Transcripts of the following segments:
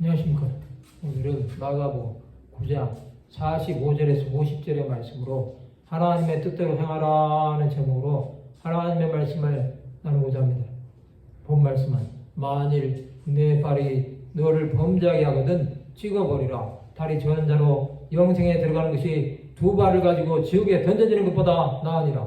안녕하십니까. 오늘은 마가복음 9장 45절에서 50절의 말씀으로 하나님의 뜻대로 행하라는 제목으로 하나님의 말씀을 나누고자 합니다. 본 말씀은 만일 내 발이 너를 범죄하게 하거든 찍어버리라. 다리 저는 자로 영생에 들어가는 것이 두 발을 가지고 지옥에 던져지는 것보다 나으니라.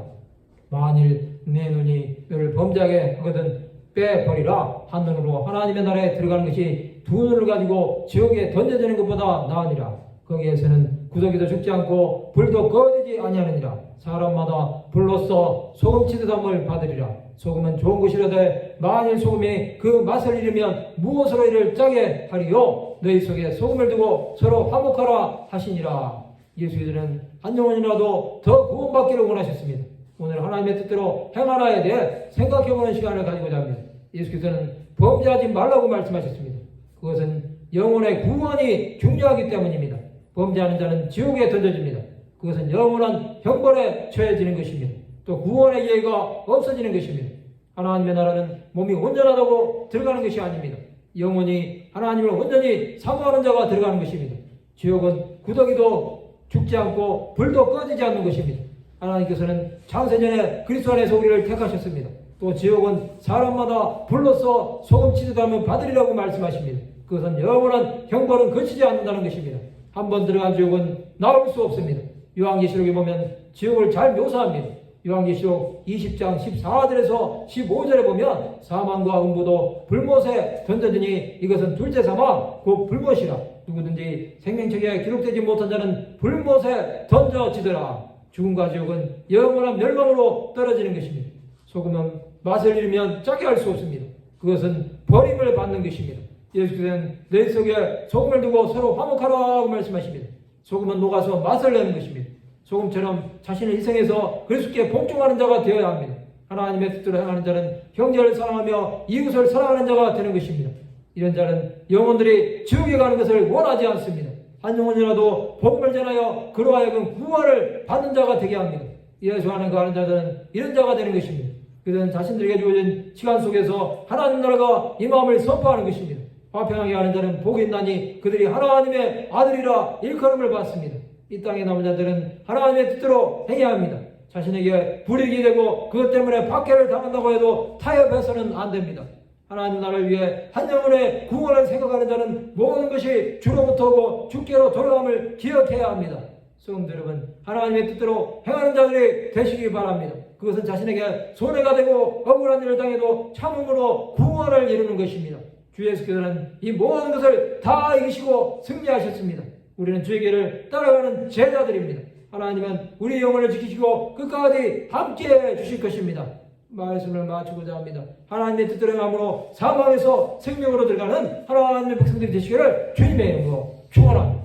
만일 내 눈이 너를 범죄하게 하거든 빼버리라. 한 눈으로 하나님의 나라에 들어가는 것이 두 눈을 가지고 지옥에 던져지는 것보다 나으니라. 거기에서는 구더기도 죽지 않고 불도 꺼지지 아니하느니라. 사람마다 불로써 소금 치듯함을 받으리라. 소금은 좋은 것이라되 만일 소금이 그 맛을 잃으면 무엇으로 이를 짜게 하리요. 너희 속에 소금을 두고 서로 화목하라 하시니라. 예수께서는 한 영혼이라도 더 구원받기를 원하셨습니다. 오늘 하나님의 뜻대로 행하라에 대해 생각해보는 시간을 가지고자 합니다. 예수께서는 범죄하지 말라고 말씀하셨습니다. 그것은 영혼의 구원이 중요하기 때문입니다. 범죄하는 자는 지옥에 던져집니다. 그것은 영원한 형벌에 처해지는 것입니다. 또 구원의 기회가 없어지는 것입니다. 하나님의 나라는 몸이 온전하다고 들어가는 것이 아닙니다. 영혼이 하나님을 온전히 사모하는 자가 들어가는 것입니다. 지옥은 구더기도 죽지 않고 불도 꺼지지 않는 것입니다. 하나님께서는 창세전에 그리스도 안에서 우리를 택하셨습니다. 또 지옥은 사람마다 불로써 소금 치듯하면 받으리라고 말씀하십니다. 그것은 영원한 형벌은 거치지 않는다는 것입니다. 한번 들어간 지옥은 나올 수 없습니다. 요한계시록에 보면 지옥을 잘 묘사합니다. 요한계시록 20장 14절에서 15절에 보면 사망과 음부도 불못에 던져지니 이것은 둘째 사망 곧 불못이라. 누구든지 생명책에 기록되지 못한 자는 불못에 던져지더라. 죽음과 지옥은 영원한 멸망으로 떨어지는 것입니다. 소금은 맛을 잃으면 짜게 할 수 없습니다. 그것은 버림을 받는 것입니다. 예수께서는 너희 속에 소금을 두고 서로 화목하라고 말씀하십니다. 소금은 녹아서 맛을 내는 것입니다. 소금처럼 자신을 희생해서 그리스도께 복종하는 자가 되어야 합니다. 하나님의 뜻대로 행하는 자는 형제를 사랑하며 이웃을 사랑하는 자가 되는 것입니다. 이런 자는 영혼들이 지옥에 가는 것을 원하지 않습니다. 한 영혼이라도 복음을 전하여 그로 하여금 구원을 받는 자가 되게 합니다. 예수 안에 거하는 자들은 이런 자가 되는 것입니다. 그들은 자신들에게 주어진 시간 속에서 하나님 나라가 이 마음을 선포하는 것입니다. 화평하게 하는 자는 복이 있나니 그들이 하나님의 아들이라 일컬음을 받습니다. 이 땅에 남은 자들은 하나님의 뜻대로 행해야 합니다. 자신에게 불이익이 되고 그것 때문에 박해를 당한다고 해도 타협해서는 안 됩니다. 하나님 나라를 위해 한 영혼의 구원을 생각하는 자는 모든 것이 주로부터 오고 주께로 돌아감을 기억해야 합니다. 성도 여러분, 하나님의 뜻대로 행하는 자들이 되시기 바랍니다. 그것은 자신에게 손해가 되고 억울한 일을 당해도 참음으로 구원을 이루는 것입니다. 주 예수께서는 이 모든 것을 다 이기시고 승리하셨습니다. 우리는 주의 길을 따라가는 제자들입니다. 하나님은 우리 영혼을 지키시고 끝까지 함께해 주실 것입니다. 말씀을 마치고자 합니다. 하나님의 뜻대로 행함으로 사망에서 생명으로 들어가는 하나님의 백성들이 되시기를 주님의 이름으로 축원합니다.